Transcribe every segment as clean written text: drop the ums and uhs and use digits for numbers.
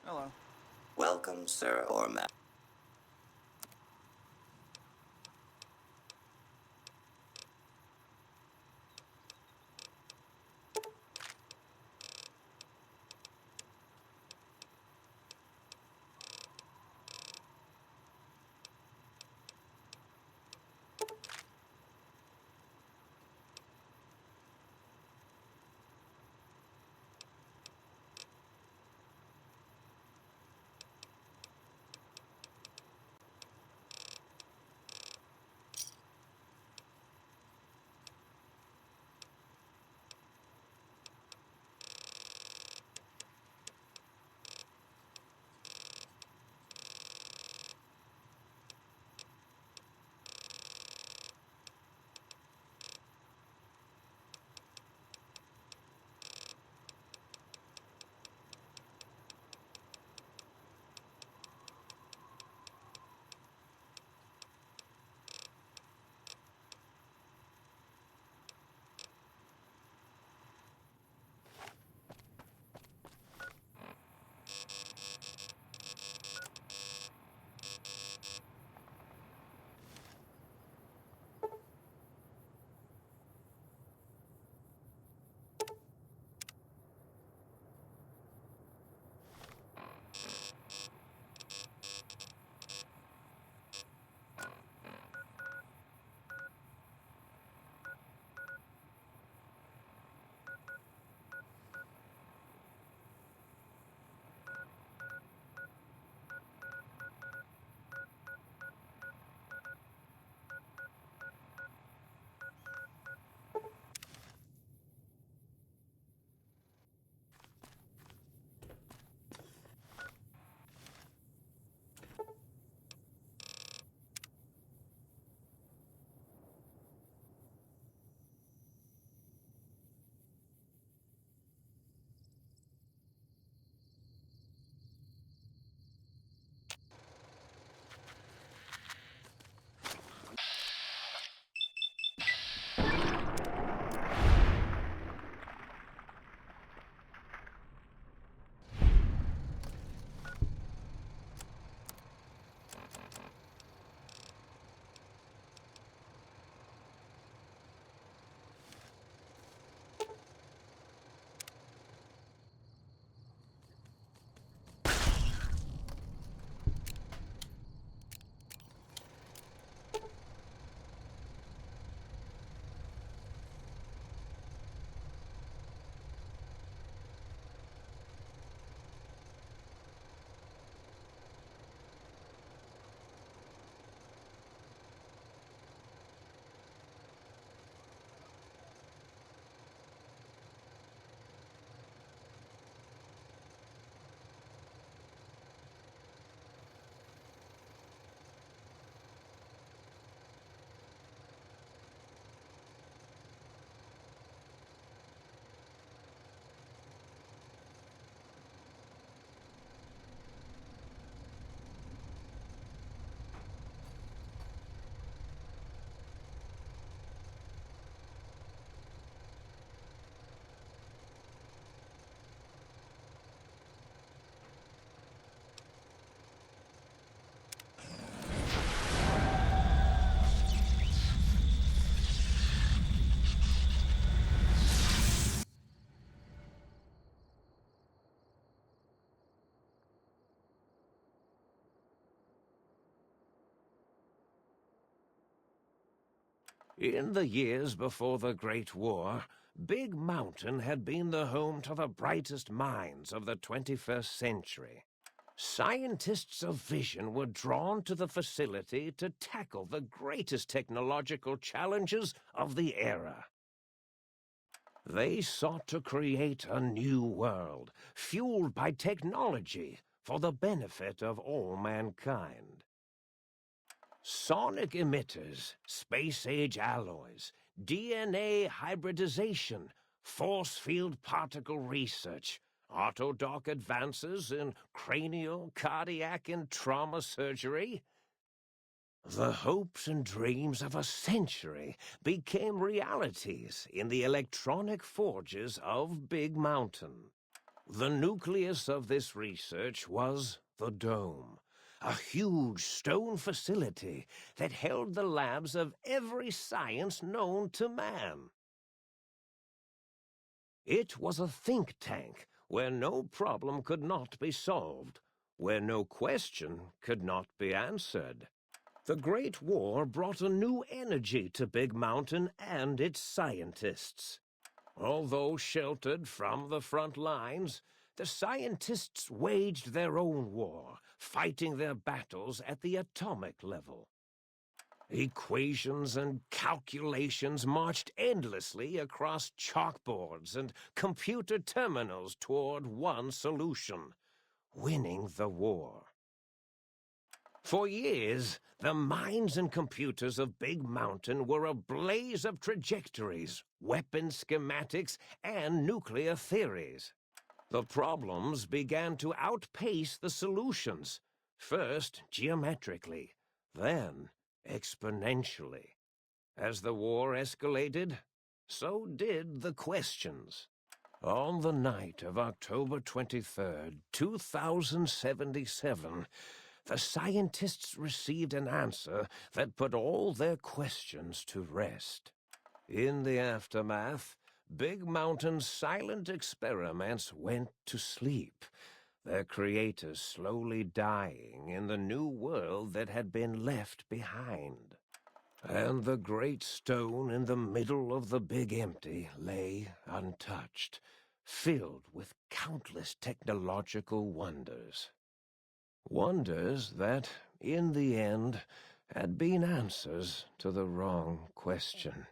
Hello. Welcome, sir or ma'am. In the years before the Great War, Big Mountain had been the home to the brightest minds of the 21st century. Scientists of vision were drawn to the facility to tackle the greatest technological challenges of the era. They sought to create a new world, fueled by technology for the benefit of all mankind. Sonic emitters, space-age alloys, DNA hybridization, force field particle research, autodoc advances in cranial, cardiac, and trauma surgery. The hopes and dreams of a century became realities in the electronic forges of Big Mountain. The nucleus of this research was the dome, a huge stone facility that held the labs of every science known to man. It was a think tank where no problem could not be solved, where no question could not be answered. The Great War brought a new energy to Big Mountain and its scientists. Although sheltered from the front lines, the scientists waged their own war, fighting their battles at the atomic level. Equations and calculations marched endlessly across chalkboards and computer terminals toward one solution: winning the war. For years, the minds and computers of Big Mountain were a blaze of trajectories, weapon schematics, and nuclear theories. The problems began to outpace the solutions, first geometrically, then exponentially. As the war escalated, so did the questions. On the night of October 23rd, 2077, the scientists received an answer that put all their questions to rest. In the aftermath, Big Mountain's silent experiments went to sleep, their creators slowly dying in the new world that had been left behind. And the great stone in the middle of the Big Empty lay untouched, filled with countless technological wonders. Wonders that, in the end, had been answers to the wrong question.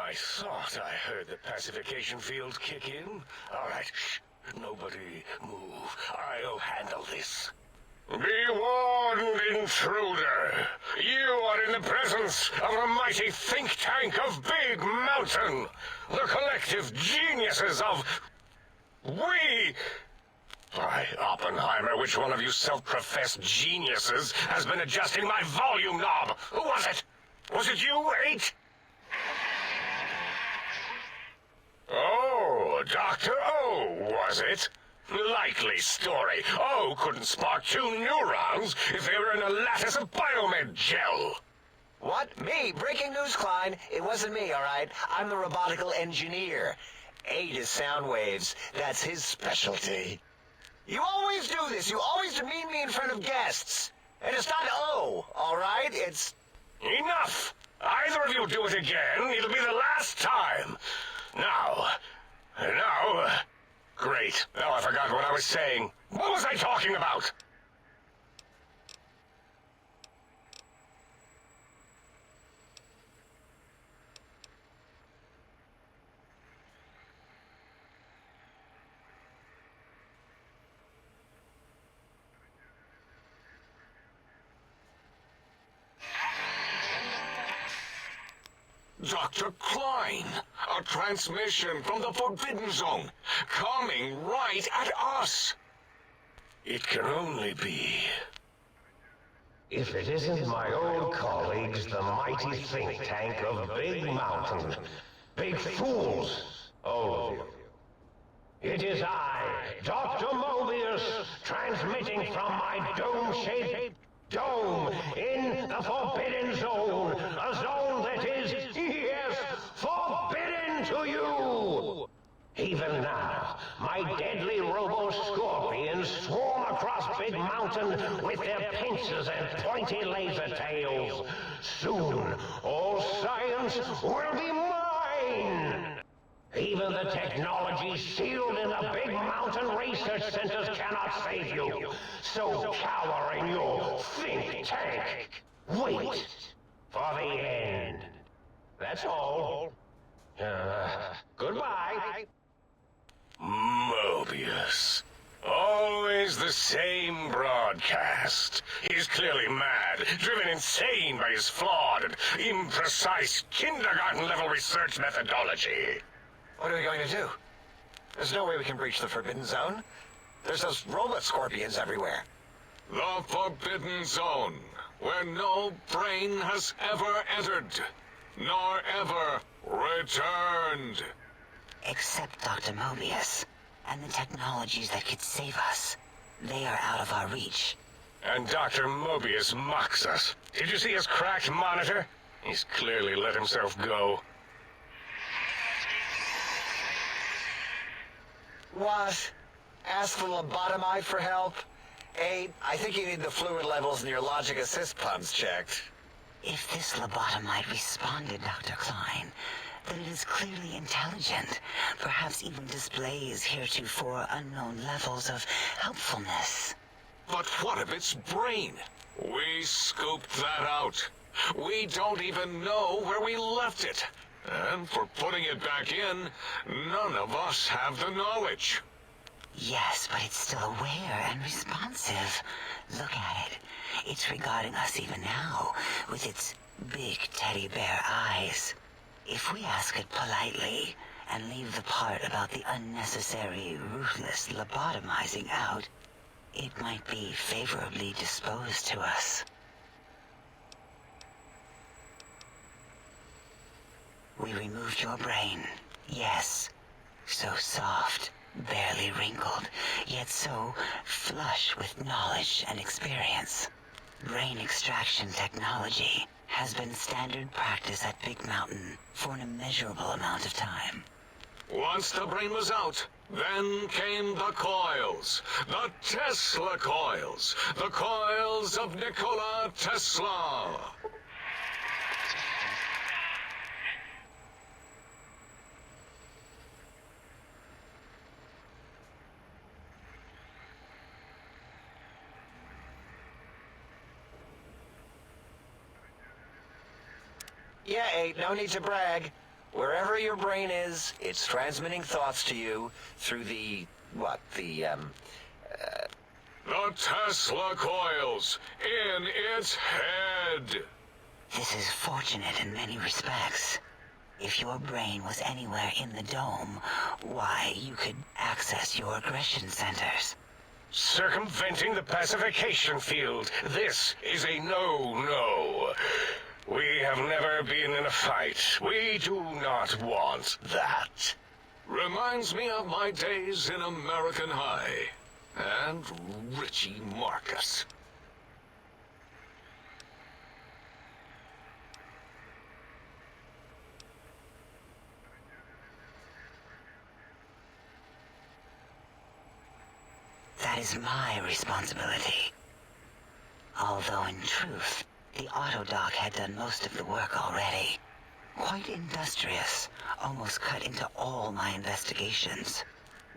I thought I heard the pacification field kick in. All right, shh. Nobody move. I'll handle this. Be warned, intruder. You are in the presence of a mighty think tank of Big Mountain. The collective geniuses of... We... By Oppenheimer, which one of you self-professed geniuses has been adjusting my volume knob? Who was it? Was it you, 8? Oh, Dr. O, was it? Likely story. O couldn't spark 2 neurons if they were in a lattice of biomed gel. What? Me? Breaking news, Klein. It wasn't me, all right? I'm the robotical engineer. 8 is sound waves. That's his specialty. You always do this. You always demean me in front of guests. And it's not O, all right? It's... Enough! Either of you do it again, it'll be the last time. Now... Great. Now I forgot what I was saying. What was I talking about? Dr. Klein, a transmission from the Forbidden Zone, coming right at us. It can only be... If it isn't my old colleagues, the mighty think tank of Big Mountain. Big fools, all of you. It is I, Dr. Mobius, transmitting from my dome-shaped dome in the Forbidden Zone. A zone that is, yes, forbidden to you. Even now, my deadly robo-scorpions swarm across Big Mountain with their pincers and pointy laser tails. Soon, all science will be mine. Even the technology sealed in the Big Mountain research centers cannot save you. So cower in your think tank. Wait for the end. That's all. Goodbye. Mobius. Always the same broadcast. He's clearly mad, driven insane by his flawed and imprecise kindergarten-level research methodology. What are we going to do? There's no way we can breach the Forbidden Zone. There's those robot scorpions everywhere. The Forbidden Zone, where no brain has ever entered, nor ever returned. Except Dr. Mobius, and the technologies that could save us. They are out of our reach. And Dr. Mobius mocks us. Did you see his cracked monitor? He's clearly let himself go. What? Ask the lobotomite for help? 8, I think you need the fluid levels in your logic assist pumps checked. If this lobotomite responded, Dr. Klein, then it is clearly intelligent, perhaps even displays heretofore unknown levels of helpfulness. But what of its brain? We scooped that out. We don't even know where we left it. And for putting it back in, none of us have the knowledge. Yes, but it's still aware and responsive. Look at it. It's regarding us even now, with its big teddy bear eyes. If we ask it politely, and leave the part about the unnecessary, ruthless lobotomizing out, it might be favorably disposed to us. We removed your brain, yes. So soft, barely wrinkled, yet so flush with knowledge and experience. Brain extraction technology has been standard practice at Big Mountain for an immeasurable amount of time. Once the brain was out, then came the coils. The Tesla coils. The coils of Nikola Tesla. Yeah, 8, no need to brag. Wherever your brain is, it's transmitting thoughts to you through the Tesla coils in its head. This is fortunate in many respects. If your brain was anywhere in the dome, why, you could access your aggression centers. Circumventing the pacification field. This is a no-no. We have never been in a fight. We do not want that. Reminds me of my days in American High. And Richie Marcus. That is my responsibility. Although in truth, the autodoc had done most of the work already. Quite industrious, almost cut into all my investigations.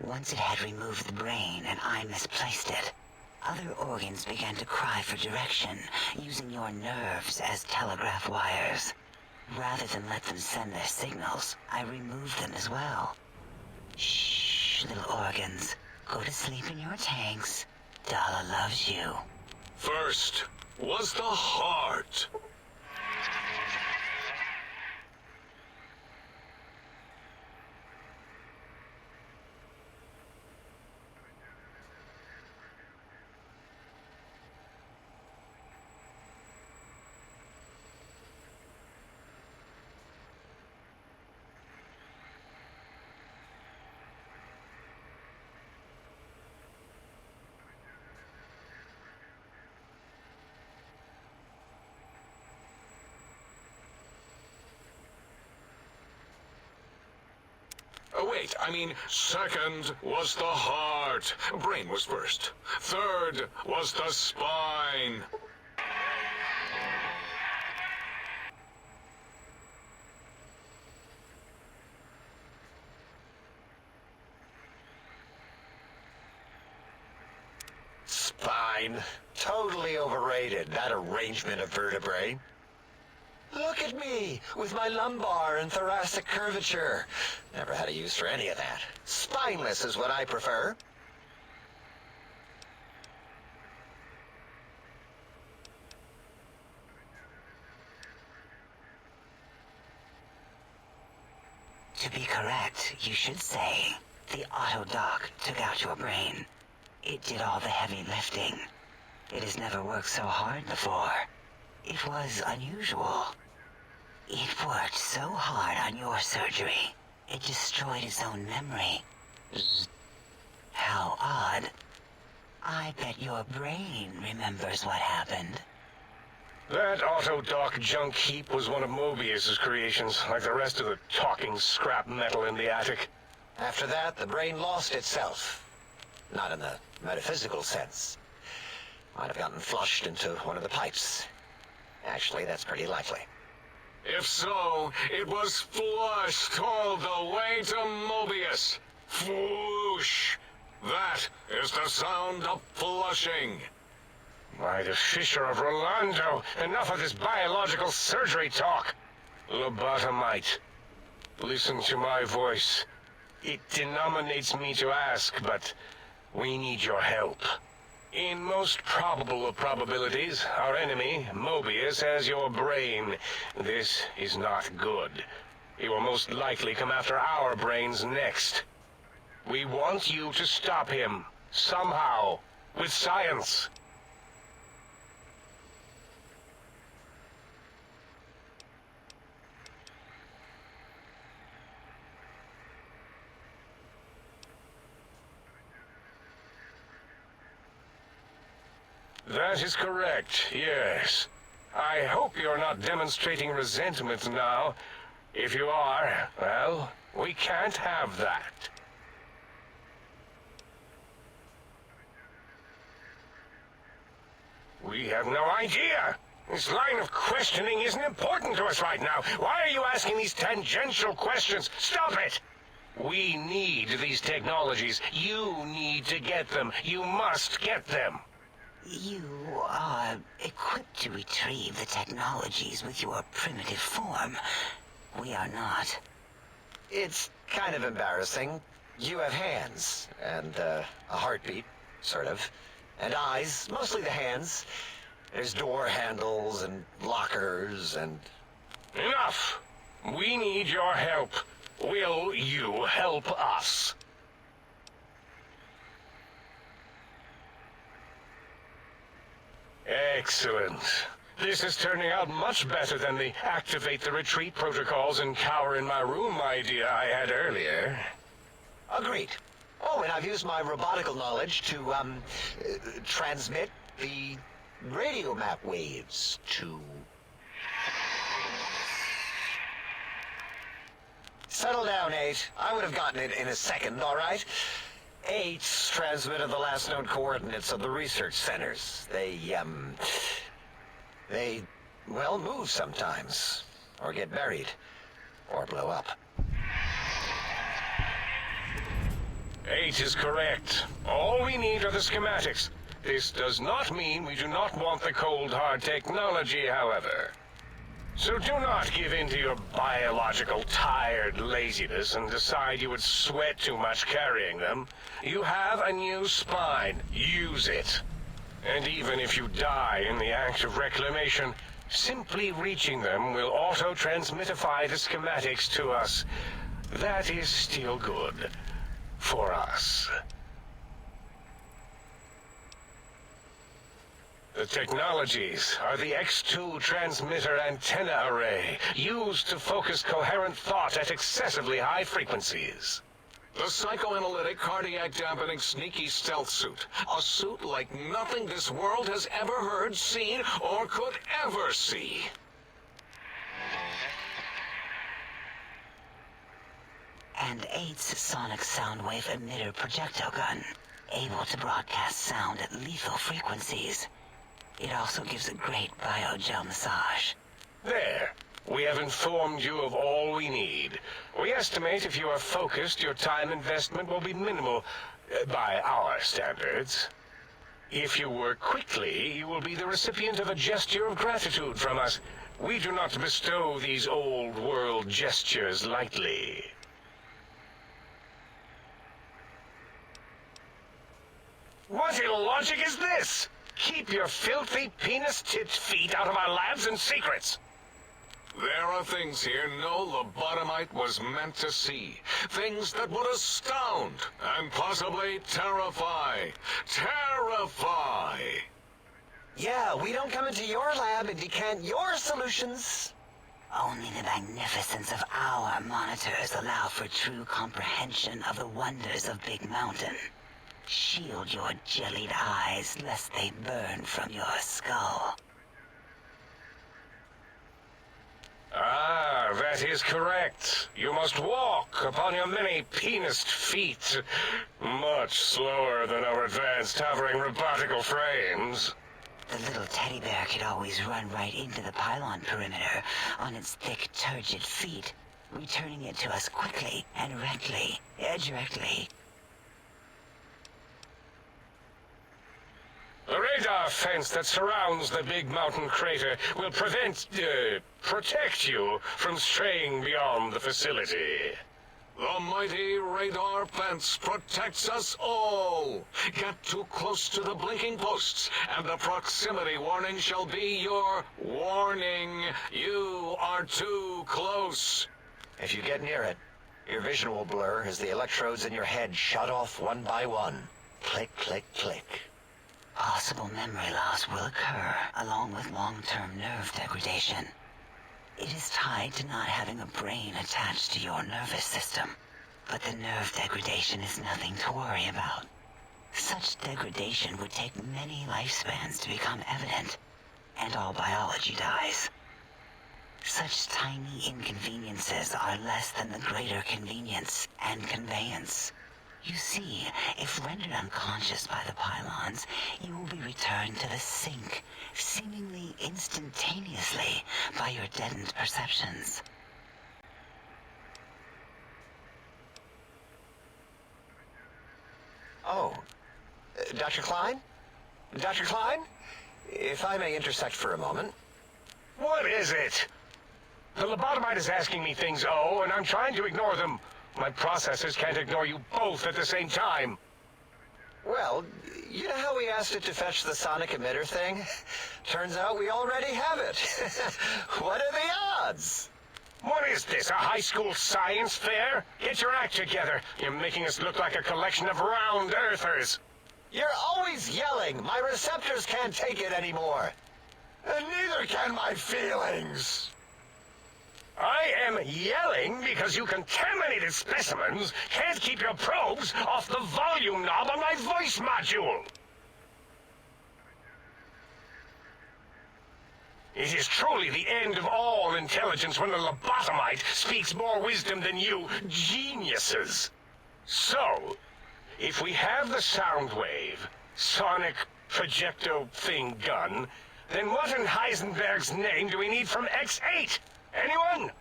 Once it had removed the brain and I misplaced it, other organs began to cry for direction, using your nerves as telegraph wires. Rather than let them send their signals, I removed them as well. Shh, little organs. Go to sleep in your tanks. Dala loves you. First was the heart. Oh, wait, I mean, second was the heart. Brain was first. Third was the spine. spine. Totally overrated, that arrangement of vertebrae. Look at me, with my lumbar and thoracic curvature. Never had a use for any of that. Spineless is what I prefer. To be correct, you should say, the autodoc took out your brain. It did all the heavy lifting. It has never worked so hard before. It was unusual. It worked so hard on your surgery, it destroyed its own memory. How odd. I bet your brain remembers what happened. That autodoc junk heap was one of Mobius's creations, like the rest of the talking scrap metal in the attic. After that, the brain lost itself. Not in the metaphysical sense. Might have gotten flushed into one of the pipes. Actually, that's pretty likely. If so, it was flushed all the way to Mobius. Flush! That is the sound of flushing. By the Fisher of Rolando, enough of this biological surgery talk. Lobotomite, listen to my voice. It denominates me to ask, but we need your help. In most probable of probabilities, our enemy, Mobius, has your brain. This is not good. He will most likely come after our brains next. We want you to stop him, somehow, with science. That is correct, yes. I hope you're not demonstrating resentment now. If you are, well, we can't have that. We have no idea. This line of questioning isn't important to us right now. Why are you asking these tangential questions? Stop it! We need these technologies. You need to get them. You must get them. You are equipped to retrieve the technologies with your primitive form. We are not. It's kind of embarrassing. You have hands, and a heartbeat, sort of, and eyes, mostly the hands. There's door handles and lockers and... Enough! We need your help. Will you help us? Excellent. This is turning out much better than the activate the retreat protocols and cower in my room idea I had earlier. Agreed. Oh, and I've used my robotical knowledge to, transmit the radio map waves to... Settle down, 8. I would have gotten it in a second, all right? 8's transmitted the last known coordinates of the research centers. They, well, move sometimes. Or get buried. Or blow up. 8 is correct. All we need are the schematics. This does not mean we do not want the cold hard technology, however. So do not give in to your biological tired laziness and decide you would sweat too much carrying them. You have a new spine. Use it. And even if you die in the act of reclamation, simply reaching them will auto-transmitify the schematics to us. That is still good. For us. The technologies are the X2 transmitter antenna array, used to focus coherent thought at excessively high frequencies. The psychoanalytic, cardiac dampening, sneaky stealth suit. A suit like nothing this world has ever heard, seen, or could ever see. And 8's sonic soundwave emitter projectile gun, able to broadcast sound at lethal frequencies. It also gives a great biogel massage. There. We have informed you of all we need. We estimate if you are focused, your time investment will be minimal, by our standards. If you work quickly, you will be the recipient of a gesture of gratitude from us. We do not bestow these old-world gestures lightly. What illogic is this? Keep your filthy, penis-tipped feet out of our labs and secrets. There are things here no lobotomite was meant to see. Things that would astound and possibly terrify. Terrify! Yeah, we don't come into your lab and decant your solutions. Only the magnificence of our monitors allow for true comprehension of the wonders of Big Mountain. Shield your jellied eyes lest they burn from your skull. Ah, that is correct. You must walk upon your many penised feet, much slower than our advanced hovering robotical frames. The little teddy bear could always run right into the pylon perimeter on its thick, turgid feet, returning it to us quickly and directly. The radar fence that surrounds the Big Mountain crater will protect you from straying beyond the facility. The mighty radar fence protects us all. Get too close to the blinking posts, and the proximity warning shall be your warning. You are too close. If you get near it, your vision will blur as the electrodes in your head shut off one by one. Click, click, click. Possible memory loss will occur, along with long-term nerve degradation. It is tied to not having a brain attached to your nervous system. But the nerve degradation is nothing to worry about. Such degradation would take many lifespans to become evident, and all biology dies. Such tiny inconveniences are less than the greater convenience and conveyance. You see, if rendered unconscious by the pylons, you will be returned to the sink, seemingly instantaneously by your deadened perceptions. Oh, Dr. Klein? Dr. Klein? If I may intersect for a moment. What is it? The lobotomite is asking me things, oh, and I'm trying to ignore them. My processors can't ignore you both at the same time. Well, you know how we asked it to fetch the sonic emitter thing? Turns out we already have it. What are the odds? What is this, a high school science fair? Get your act together. You're making us look like a collection of round earthers. You're always yelling. My receptors can't take it anymore. And neither can my feelings. I am yelling because you contaminated specimens can't keep your probes off the volume knob on my voice module. It is truly the end of all intelligence when the lobotomite speaks more wisdom than you geniuses. So, if we have the sound wave, sonic projecto thing gun, then what in Heisenberg's name do we need from X8? Anyone?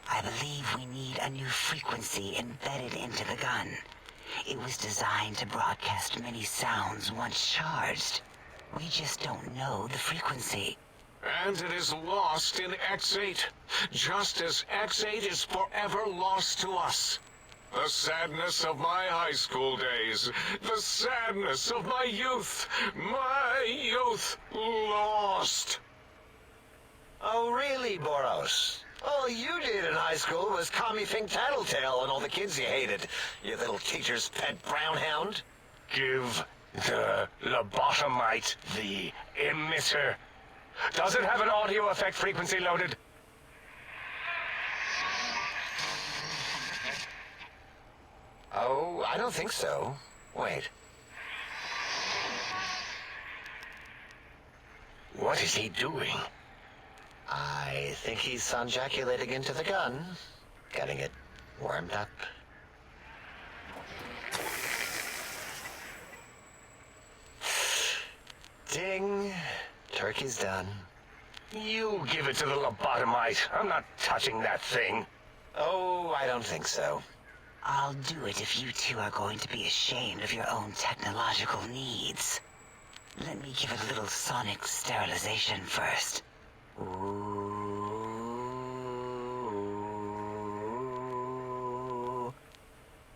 I believe we need a new frequency embedded into the gun. It was designed to broadcast many sounds once charged. We just don't know the frequency. And it is lost in X8, just as X8 is forever lost to us. The sadness of my high school days, the sadness of my youth lost. Oh, really, Boros? All you did in high school was call me Fink Tattletale and all the kids you hated, you little teacher's pet brown hound. Give the lobotomite the emitter. Does it have an audio effect frequency loaded? Oh, I don't think so. Wait. What is he doing? I think he's sonjaculating into the gun, getting it warmed up. Ding. Turkey's done. You give it to the lobotomite. I'm not touching that thing. Oh, I don't think so. I'll do it if you two are going to be ashamed of your own technological needs. Let me give it a little sonic sterilization first. Ooh.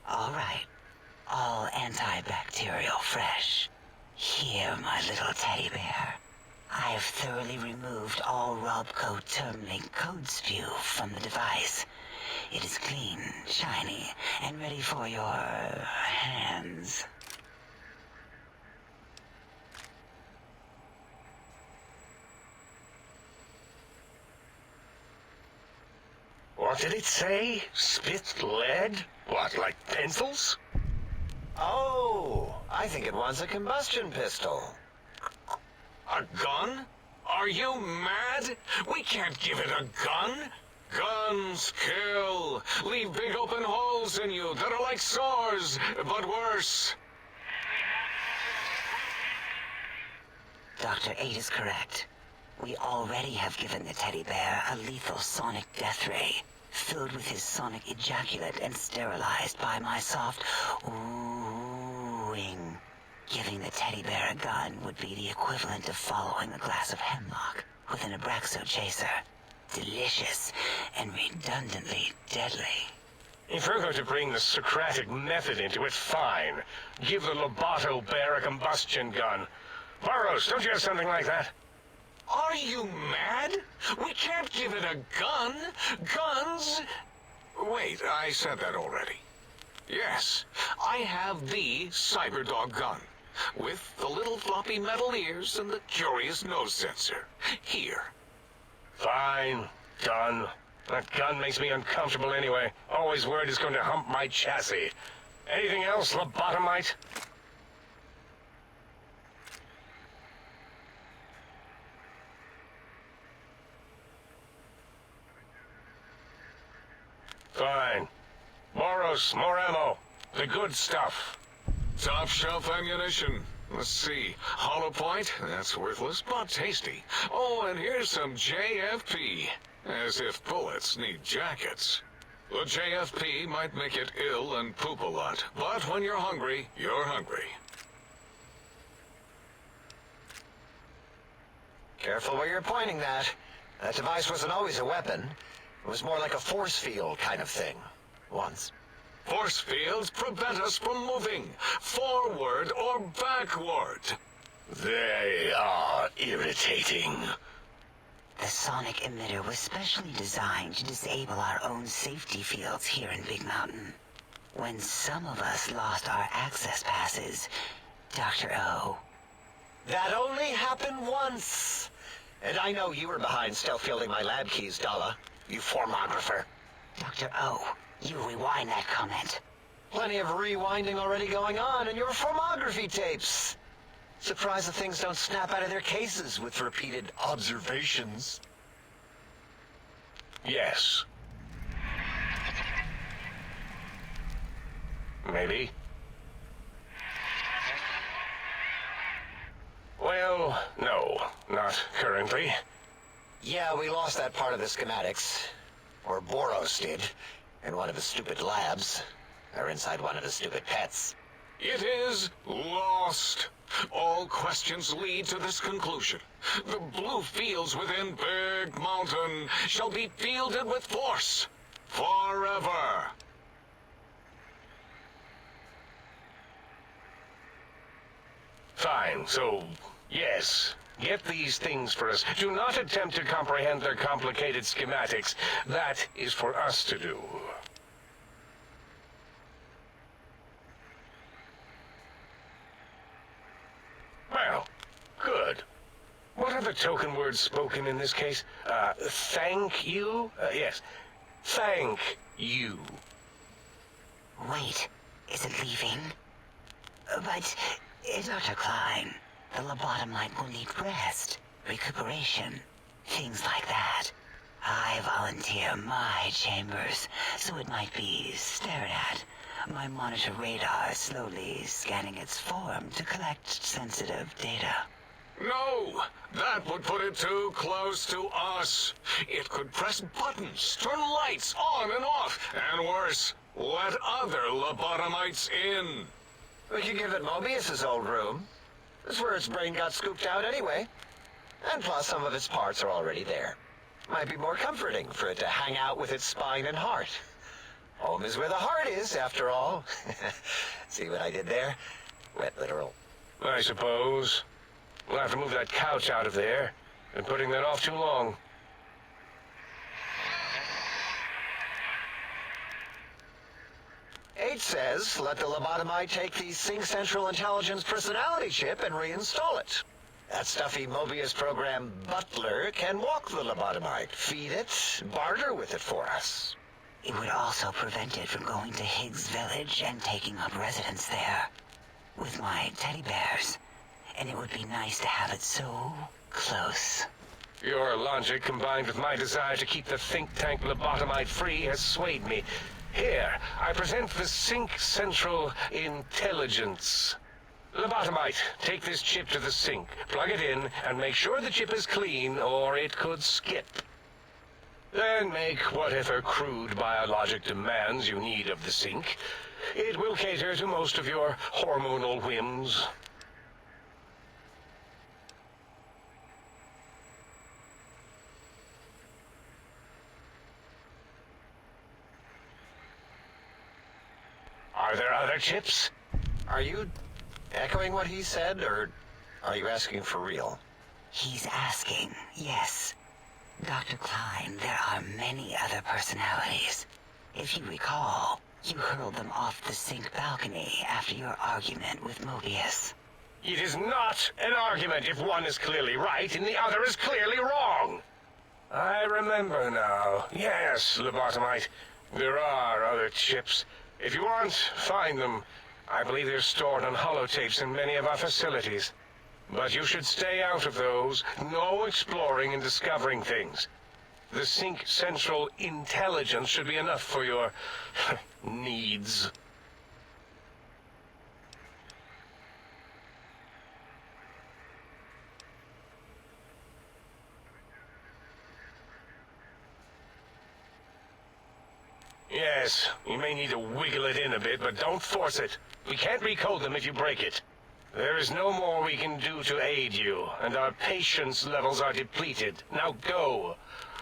All right. All antibacterial fresh. Here, my little teddy bear. I have thoroughly removed all Robco Termlink code spew from the device. It is clean, shiny, and ready for your hands. What did it say? Spit lead? What, like pencils? Oh, I think it wants a combustion pistol. A gun? Are you mad? We can't give it a gun. Guns kill. Leave big open holes in you that are like sores, but worse. Dr. 8 is correct. We already have given the teddy bear a lethal sonic death ray, filled with his sonic ejaculate and sterilized by my soft oohing. Giving the teddy bear a gun would be the equivalent of following a glass of hemlock with an Abraxo chaser. Delicious and redundantly deadly. If we're going to bring the Socratic method into it, fine. Give the Loboto bear a combustion gun. Burroughs, don't you have something like that? Are you mad? We can't give it a gun. Guns... Wait, I said that already. Yes, I have the Cyberdog gun, with the little floppy metal ears and the curious nose sensor. Here. Fine. Done. That gun makes me uncomfortable anyway. Always worried it's going to hump my chassis. Anything else, lobotomite? Fine. Boros, more ammo. The good stuff. Top shelf ammunition. Let's see. Hollow point? That's worthless, but tasty. Oh, and here's some JFP. As if bullets need jackets. The JFP might make it ill and poop a lot, but when you're hungry, you're hungry. Careful where you're pointing that. That device wasn't always a weapon. It was more like a force field kind of thing, once. Force fields prevent us from moving forward or backward. They are irritating. The sonic emitter was specially designed to disable our own safety fields here in Big Mountain. When some of us lost our access passes, Dr. O. That only happened once. And I know you were behind stealth fielding my lab keys, Dalla. You formographer. Dr. O, you rewind that comment. Plenty of rewinding already going on in your formography tapes. Surprised the things don't snap out of their cases with repeated observations. Yes. Maybe. Well, no, not currently. Yeah, we lost that part of the schematics. Or Boros did. In one of the stupid labs. Or inside one of the stupid pets. It is lost. All questions lead to this conclusion. The blue fields within Big Mountain shall be fielded with force. Forever. Fine, so, yes. Get these things for us. Do not attempt to comprehend their complicated schematics. That is for us to do. Well, good. What are the token words spoken in this case? Thank you? Yes. Thank you. Wait, is it leaving? But, Dr. Klein, the lobotomite will need rest, recuperation, things like that. I volunteer my chambers, so it might be stared at. My monitor radar slowly scanning its form to collect sensitive data. No, that would put it too close to us. It could press buttons, turn lights on and off, and worse, let other lobotomites in. We could give it Mobius's old room. That's where its brain got scooped out anyway. And plus some of its parts are already there. Might be more comforting for it to hang out with its spine and heart. Home is where the heart is, after all. See what I did there? Wet literal. I suppose. We'll have to move that couch out of there. Been putting that off too long. H says, let the lobotomite take the Sync Central Intelligence personality chip and reinstall it. That stuffy Mobius program Butler can walk the lobotomite, feed it, barter with it for us. It would also prevent it from going to Higgs Village and taking up residence there. With my teddy bears. And it would be nice to have it so close. Your logic, combined with my desire to keep the think tank lobotomite free, has swayed me. Here, I present the Sync Central Intelligence. Lobotomite, take this chip to the sink, plug it in, and make sure the chip is clean, or it could skip. Then make whatever crude biologic demands you need of the sink. It will cater to most of your hormonal whims. Are there other chips? Are you echoing what he said, or are you asking for real? He's asking, yes. Dr. Klein, there are many other personalities. If you recall, you hurled them off the sink balcony after your argument with Mobius. It is not an argument if one is clearly right and the other is clearly wrong. I remember now. Yes, lobotomite. There are other chips. If you want, find them. I believe they're stored on holotapes in many of our facilities. But you should stay out of those. No exploring and discovering things. The Sync Central Intelligence should be enough for your needs. Yes, you may need to wiggle it in a bit, but don't force it. We can't recode them if you break it. There is no more we can do to aid you, and our patience levels are depleted. Now go.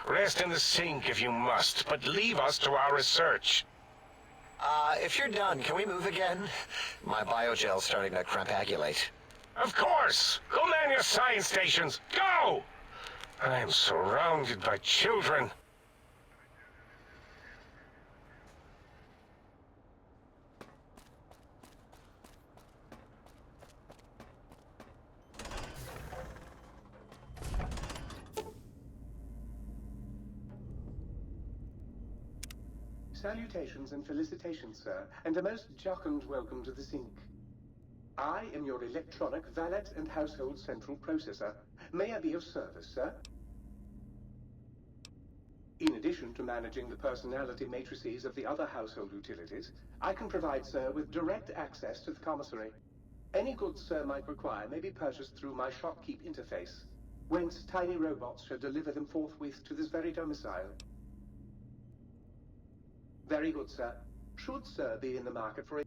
Rest in the sink if you must, but leave us to our research. If you're done, can we move again? My biogel's starting to crampagulate. Of course! Go man your science stations! Go! I am surrounded by children. Salutations and felicitations, sir, and a most jocund welcome to the sink. I am your electronic valet and household central processor. May I be of service, sir? In addition to managing the personality matrices of the other household utilities, I can provide sir with direct access to the commissary. Any goods sir might require may be purchased through my shopkeep interface, whence tiny robots shall deliver them forthwith to this very domicile. Very good, sir. Should sir be in the market for a...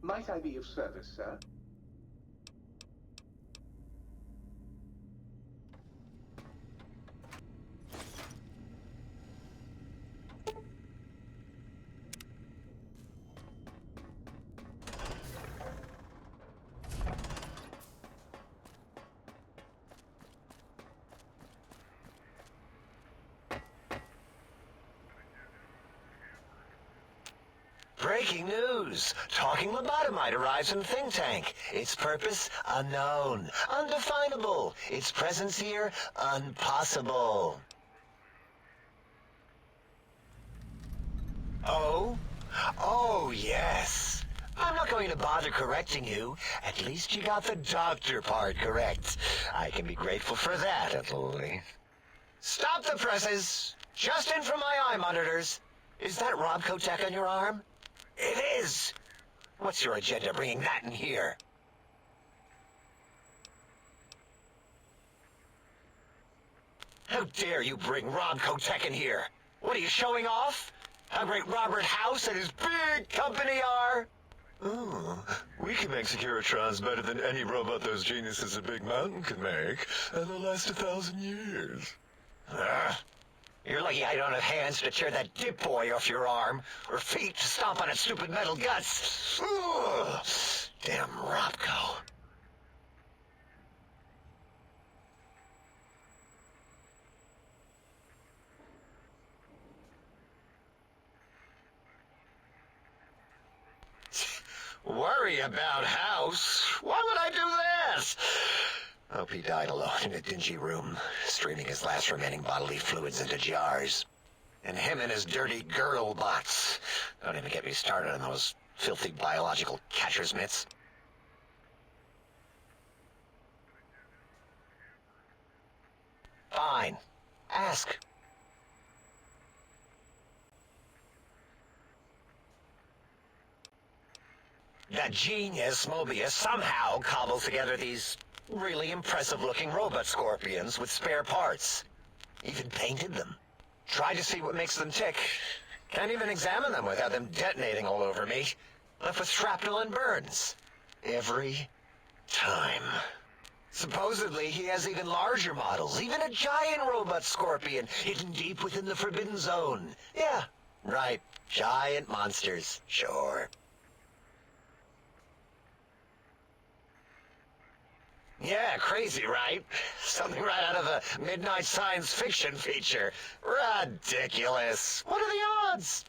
Might I be of service, sir? Breaking news! Talking lobotomite arrives in think tank. Its purpose, unknown. Undefinable. Its presence here, impossible. Oh? Oh, yes. I'm not going to bother correcting you. At least you got the doctor part correct. I can be grateful for that, at least. Stop the presses! Just in from my eye monitors. Is that Robco tech on your arm? It is! What's your agenda bringing that in here? How dare you bring Robco tech in here? What are you showing off? How great Robert House and his big company are? Oh, we can make Securitrons better than any robot those geniuses at Big Mountain can make, and they'll last 1,000 years. You're lucky I don't have hands to tear that dip boy off your arm, or feet to stomp on its stupid metal guts. Ugh. Damn Robco. Worry about House? Why would I do this? Hope he died alone in a dingy room, streaming his last remaining bodily fluids into jars. And him and his dirty girl bots. Don't even get me started on those filthy biological catcher's mitts. Fine. Ask. That genius, Mobius, somehow cobbles together these really impressive-looking robot scorpions with spare parts. Even painted them. Tried to see what makes them tick. Can't even examine them without them detonating all over me. Left with shrapnel and burns. Every time. Supposedly, he has even larger models, even a giant robot scorpion hidden deep within the Forbidden Zone. Yeah, right. Giant monsters, sure. Yeah, crazy, right? Something right out of a midnight science fiction feature. Ridiculous. What are the odds?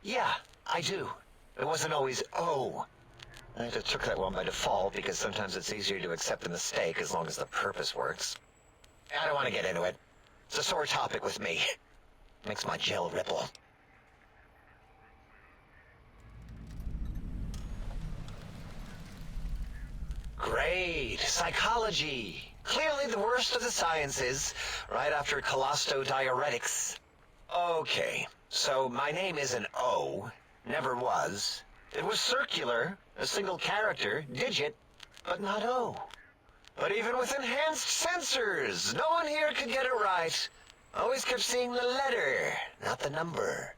Yeah, I do. It wasn't always oh. I just took that one by default because sometimes it's easier to accept the mistake as long as the purpose works. I don't want to get into it. It's a sore topic with me. Makes my gel ripple. Great. Psychology. Clearly the worst of the sciences, right after colostodiuretics. Okay, so my name isn't O. Never was. It was circular, a single character, digit, but not O. But even with enhanced sensors, no one here could get it right. Always kept seeing the letter, not the number.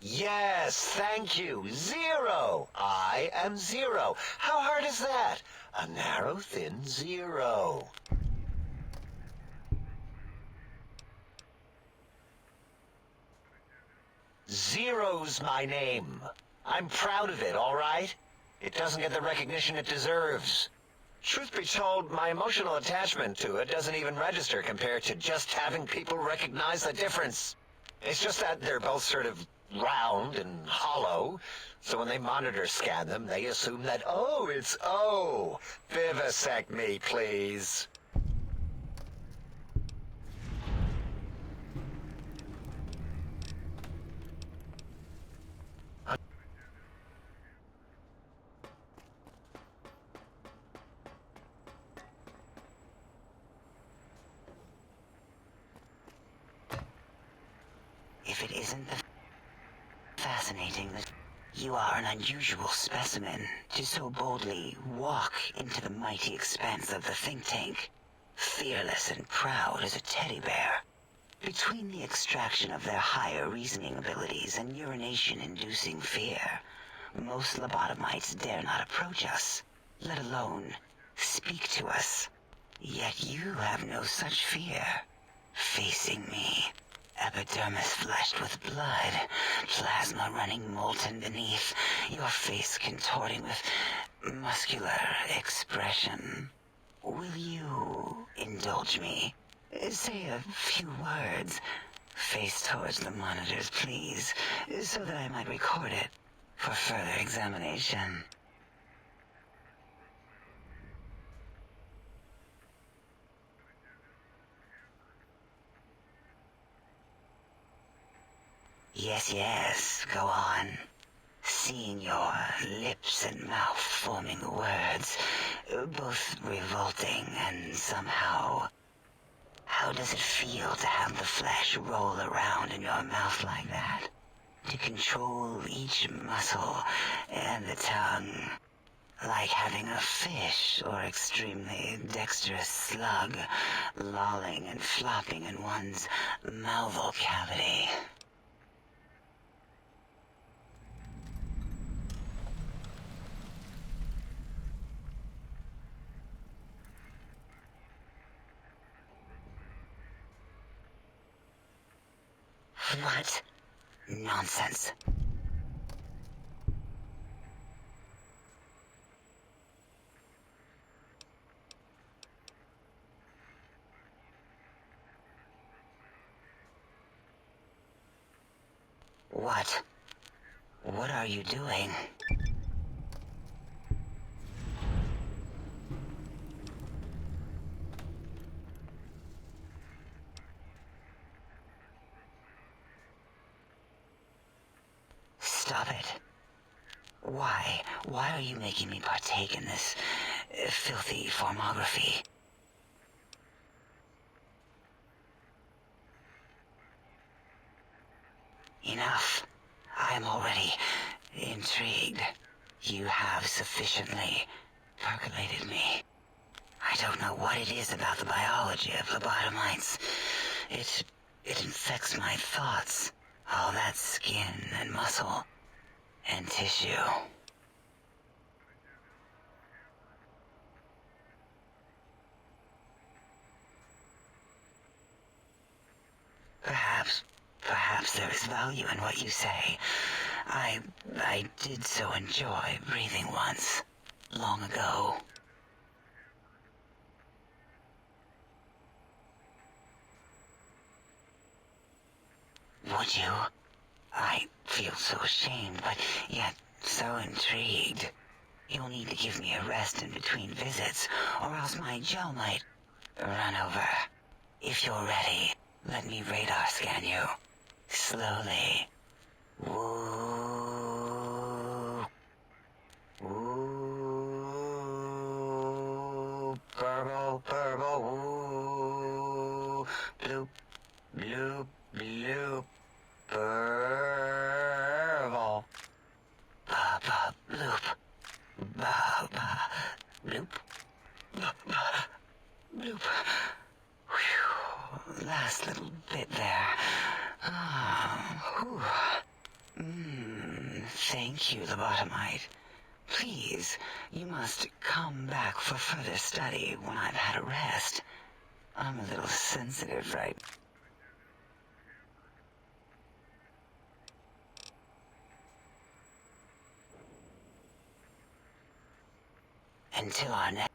Yes, thank you. 0. I am 0. How hard is that? A narrow, thin 0. Zero's my name. I'm proud of it, all right? It doesn't get the recognition it deserves. Truth be told, my emotional attachment to it doesn't even register compared to just having people recognize the difference. It's just that they're both sort of round and hollow, so when they monitor scan them, they assume that, oh, it's O. Vivisect me, please. If it isn't fascinating that you are an unusual specimen to so boldly walk into the mighty expanse of the think tank, fearless and proud as a teddy bear. Between the extraction of their higher reasoning abilities and urination-inducing fear, most lobotomites dare not approach us, let alone speak to us. Yet you have no such fear. Facing me, epidermis flushed with blood, plasma running molten beneath, your face contorting with muscular expression. Will you indulge me? Say a few words. Face towards the monitors, please, so that I might record it for further examination. Yes, yes, go on. Seeing your lips and mouth forming words, both revolting and somehow... How does it feel to have the flesh roll around in your mouth like that? To control each muscle and the tongue, like having a fish or extremely dexterous slug lolling and flopping in one's mouthal cavity. What? Nonsense. What? What are you doing? Stop it. Why? Why are you making me partake in this filthy formography? Enough. I am already intrigued. You have sufficiently percolated me. I don't know what it is about the biology of lobotomites. It infects my thoughts. All that skin and muscle and tissue. Perhaps there is value in what you say. I did so enjoy breathing once, long ago. Would you? I feel so ashamed, but yet so intrigued. You'll need to give me a rest in between visits, or else my jaw might run over. If you're ready, let me radar scan you. Slowly. Woo. Woo. Purple, purple, woo. Bloop, bloop, bloop. Purple. Ba, ba, bloop. Ba, ba, bloop. Ba, ba, bloop. Whew. Last little bit there. Thank you, lobotomite. Please, you must come back for further study when I've had a rest. I'm a little sensitive right until our next...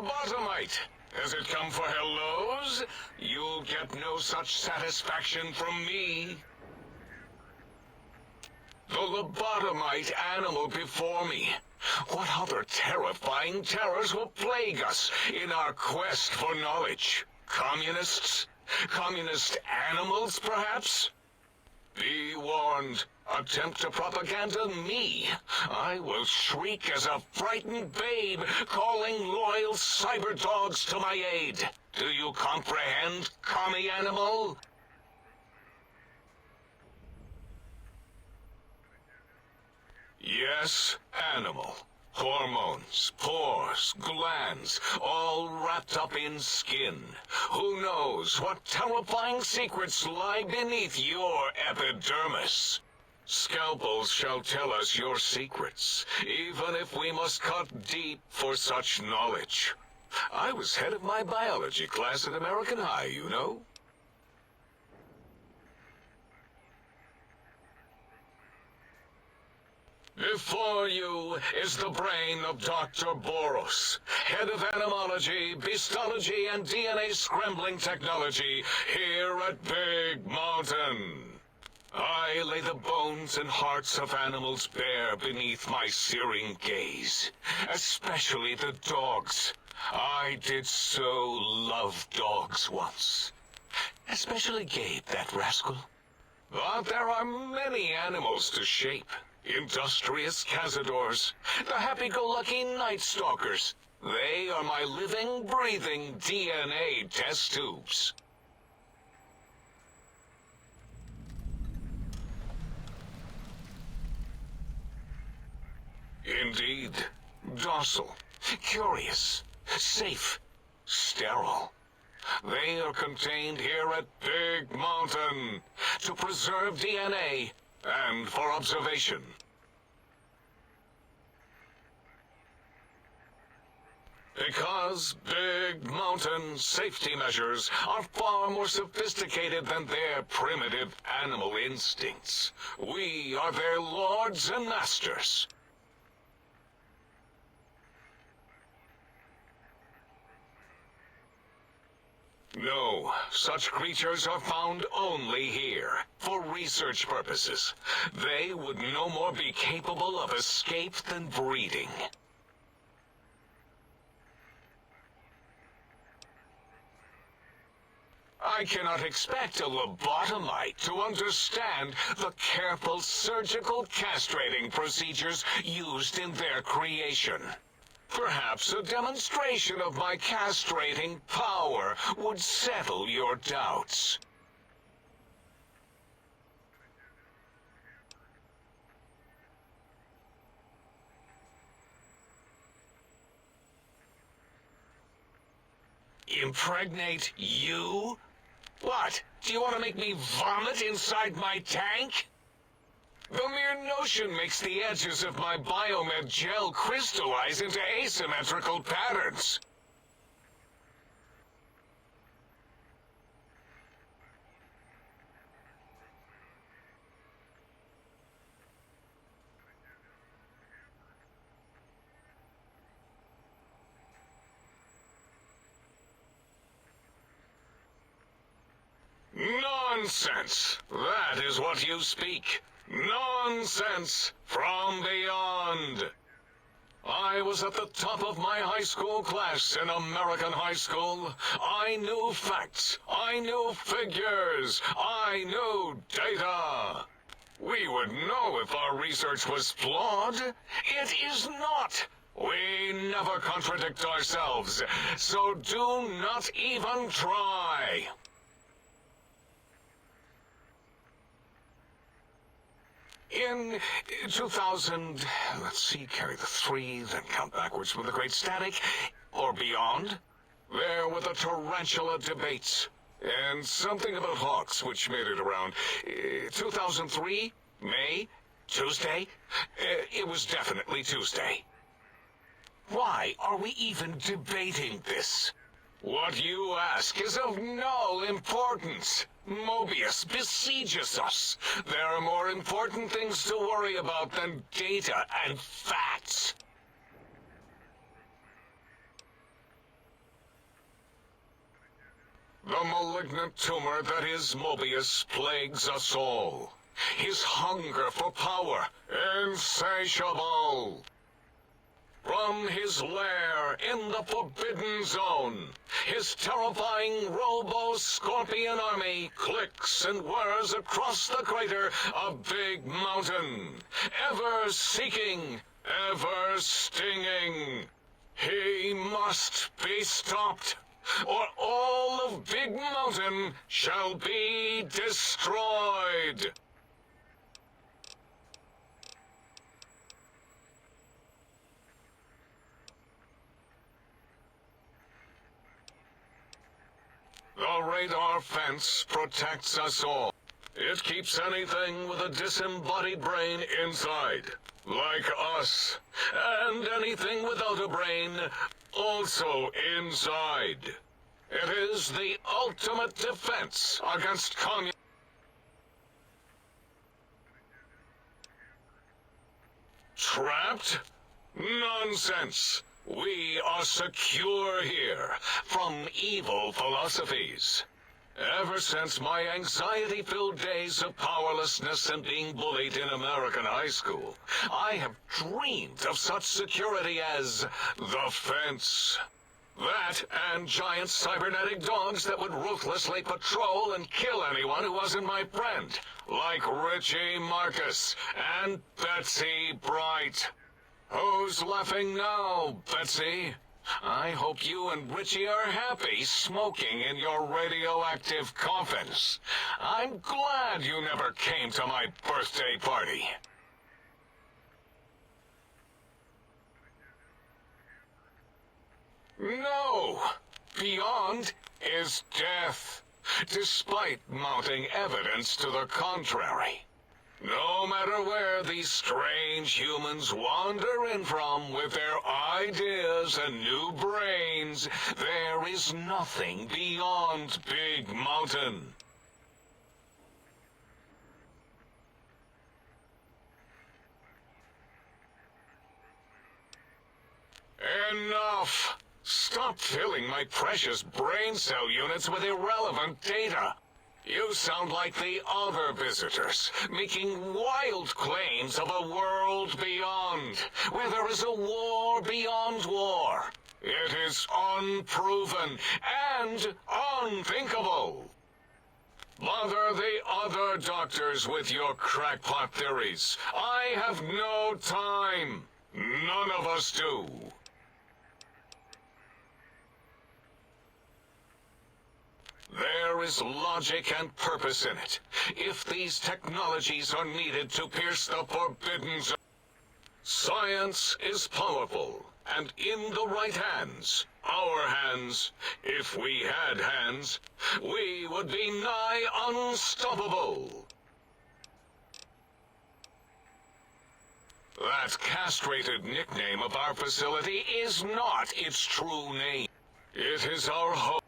lobotomite. Has it come for hellos? You'll get no such satisfaction from me. The lobotomite animal before me. What other terrifying terrors will plague us in our quest for knowledge? Communists? Communist animals, perhaps? Be warned. Attempt to propaganda me. I will shriek as a frightened babe, calling loyal cyber dogs to my aid. Do you comprehend, commie animal? Yes, animal. Hormones, pores, glands, all wrapped up in skin. Who knows what terrifying secrets lie beneath your epidermis? Scalpels shall tell us your secrets, even if we must cut deep for such knowledge. I was head of my biology class at American High, you know. Before you is the brain of Dr. Boros, head of animology, beastology, and DNA scrambling technology here at Big Mountain. I lay the bones and hearts of animals bare beneath my searing gaze, especially the dogs. I did so love dogs once. Especially Gabe, that rascal. But there are many animals to shape. Industrious cazadors, the happy-go-lucky night stalkers. They are my living, breathing DNA test tubes. Indeed, docile, curious, safe, sterile. They are contained here at Big Mountain to preserve DNA and for observation. Because Big Mountain safety measures are far more sophisticated than their primitive animal instincts. We are their lords and masters. No, such creatures are found only here, for research purposes. They would no more be capable of escape than breeding. I cannot expect a lobotomite to understand the careful surgical castrating procedures used in their creation. Perhaps a demonstration of my castrating power would settle your doubts. Impregnate you? What? Do you want to make me vomit inside my tank? The mere notion makes the edges of my biomed gel crystallize into asymmetrical patterns. Nonsense! That is what you speak. Nonsense from beyond. I was at the top of my high school class in American high school. I knew facts. I knew figures. I knew data. We would know if our research was flawed. It is not. We never contradict ourselves, so do not even try. In 2000, let's see, carry the 3, then count backwards from the Great Static, or beyond, there were the tarantula debates, and something about hawks, which made it around 2003, May, Tuesday. It was definitely Tuesday. Why are we even debating this? What you ask is of no importance. Mobius besieges us. There are more important things to worry about than data and facts. The malignant tumor that is Mobius plagues us all. His hunger for power, insatiable. From his lair in the Forbidden Zone, his terrifying Robo-Scorpion army clicks and whirs across the crater of Big Mountain, ever seeking, ever stinging. He must be stopped, or all of Big Mountain shall be destroyed. The radar fence protects us all. It keeps anything with a disembodied brain inside, like us, and anything without a brain also inside. It is the ultimate defense against communism. Trapped? Nonsense! We are secure here from evil philosophies. Ever since my anxiety-filled days of powerlessness and being bullied in American high school, I have dreamed of such security as the fence. That and giant cybernetic dogs that would ruthlessly patrol and kill anyone who wasn't my friend, like Richie Marcus and Betsy Bright. Who's laughing now, Betsy? I hope you and Richie are happy smoking in your radioactive coffins. I'm glad you never came to my birthday party. No! Beyond is death, despite mounting evidence to the contrary. No matter where these strange humans wander in from with their ideas and new brains, there is nothing beyond Big Mountain. Enough! Stop filling my precious brain cell units with irrelevant data. You sound like the other visitors, making wild claims of a world beyond, where there is a war beyond war. It is unproven and unthinkable. Bother the other doctors with your crackpot theories. I have no time. None of us do. There is logic and purpose in it. If these technologies are needed to pierce the forbidden zone, science is powerful, and in the right hands, our hands, if we had hands, we would be nigh unstoppable. That castrated nickname of our facility is not its true name. It is our hope.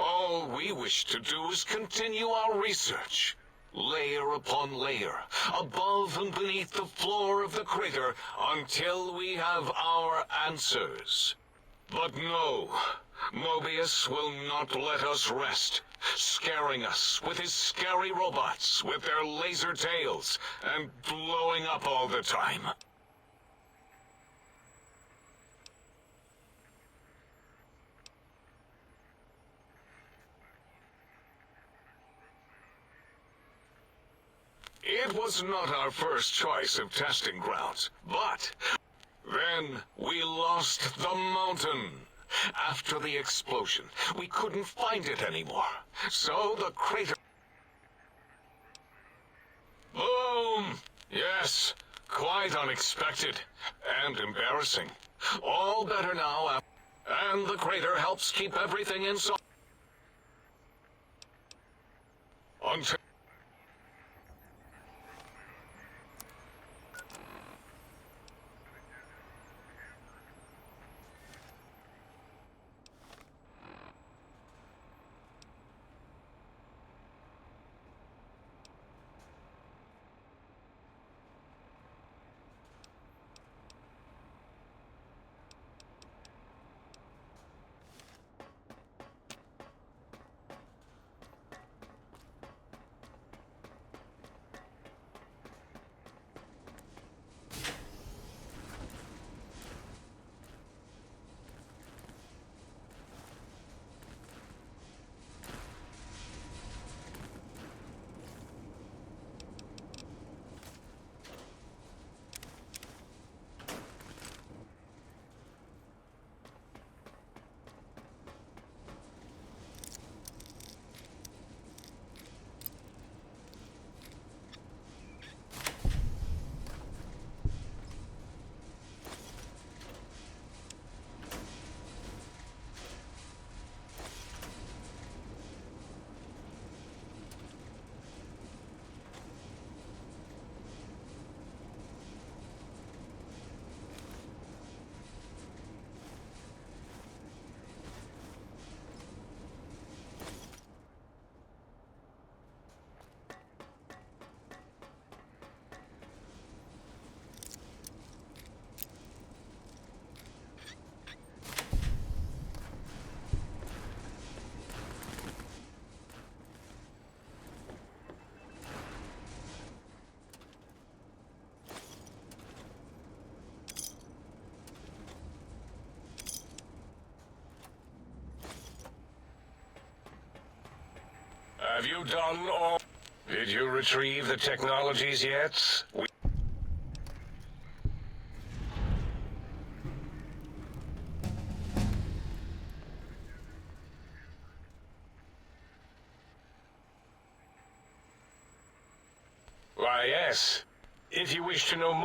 All we wish to do is continue our research, layer upon layer, above and beneath the floor of the crater, until we have our answers. But no, Mobius will not let us rest, scaring us with his scary robots with their laser tails and blowing up all the time. It was not our first choice of testing grounds, but then we lost the mountain. After the explosion, we couldn't find it anymore, so the crater... Boom! Yes, quite unexpected and embarrassing. All better now, and the crater helps keep everything inside. Until... you done all? Did you retrieve the technologies yet? Why, yes. If you wish to know more...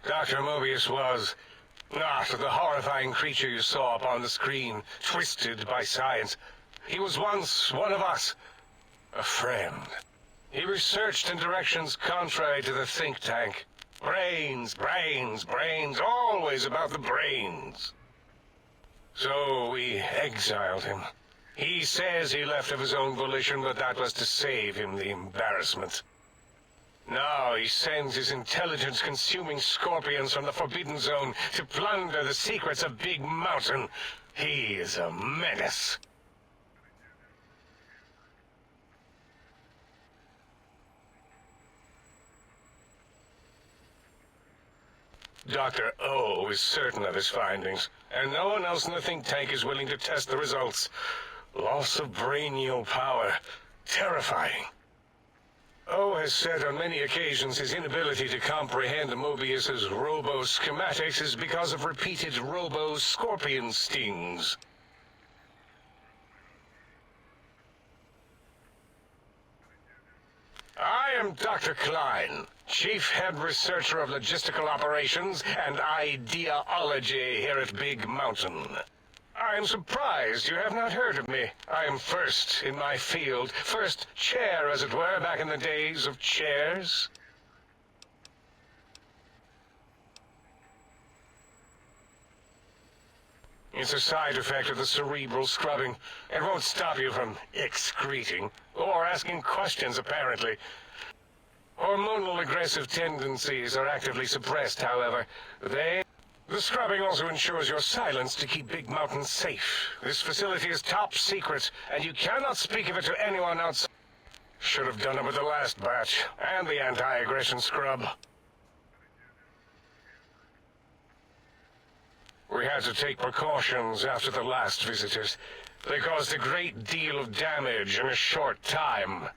Dr. Mobius was not the horrifying creature you saw up on the screen, twisted by science. He was once one of us, a friend. He researched in directions contrary to the think tank. Brains, brains, brains, always about the brains. So we exiled him. He says he left of his own volition, but that was to save him the embarrassment. Now he sends his intelligence-consuming scorpions from the Forbidden Zone to plunder the secrets of Big Mountain. He is a menace. Dr. O is certain of his findings, and no one else in the think tank is willing to test the results. Loss of brainial power. Terrifying. O has said on many occasions his inability to comprehend Mobius's robo-schematics is because of repeated robo-scorpion stings. I am Dr. Klein, Chief Head Researcher of Logistical Operations and Ideology here at Big Mountain. I am surprised you have not heard of me. I am first in my field, first chair, as it were, back in the days of chairs. It's a side effect of the cerebral scrubbing. It won't stop you from excreting, or asking questions, apparently. Hormonal aggressive tendencies are actively suppressed, however. The scrubbing also ensures your silence to keep Big Mountain safe. This facility is top secret, and you cannot speak of it to anyone else. Should have done it with the last batch, and the anti-aggression scrub. We had to take precautions after the last visitors. They caused a great deal of damage in a short time.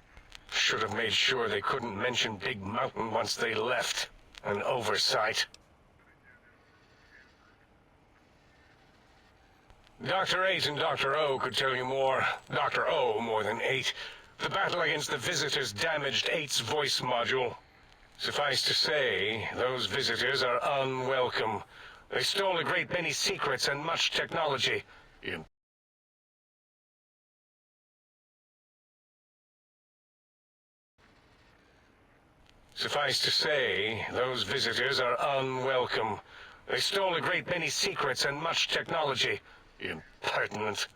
Should have made sure they couldn't mention Big Mountain once they left. An oversight. Dr. 8 and Dr. O could tell you more. Dr. O more than 8. The battle against the visitors damaged 8's voice module. Suffice to say, those visitors are unwelcome. They stole a great many secrets and much technology. Suffice to say, those visitors are unwelcome. They stole a great many secrets and much technology. Impertinent.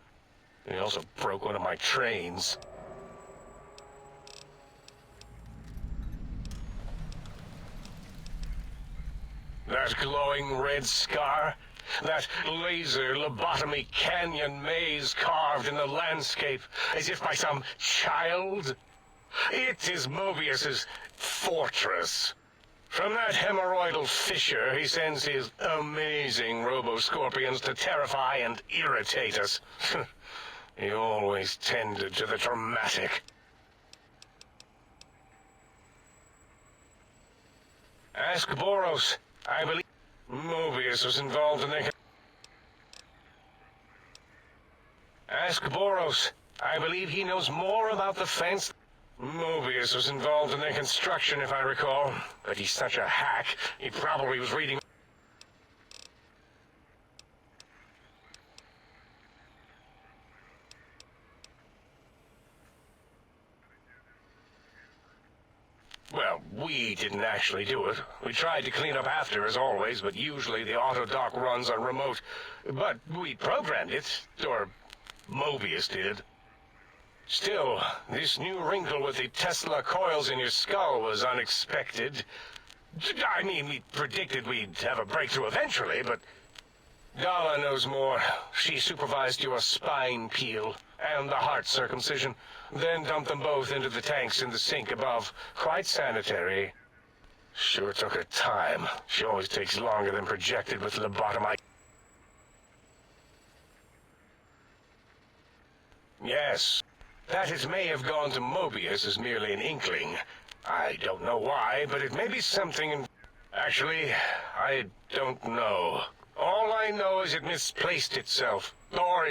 They also broke one of my trains. That glowing red scar? That laser lobotomy canyon maze carved in the landscape as if by some child? It is Mobius's fortress. From that hemorrhoidal fissure, he sends his amazing robo-scorpions to terrify and irritate us. He always tended to the dramatic. Ask Boros. I believe Mobius was involved in the... Ask Boros. I believe he knows more about the fence. Mobius was involved in the construction, if I recall. But he's such a hack, he probably was reading... Well, we didn't actually do it. We tried to clean up after, as always, but usually the auto-dock runs on remote. But we programmed it, or Mobius did. Still, this new wrinkle with the Tesla coils in your skull was unexpected. I mean, we predicted we'd have a breakthrough eventually, but... Dala knows more. She supervised your spine peel and the heart circumcision, then dumped them both into the tanks in the sink above. Quite sanitary. Sure took her time. She always takes longer than projected with lobotomy. Yes. That it may have gone to Mobius is merely an inkling. I don't know why, but it may be something. Actually, I don't know. All I know is it misplaced itself. Or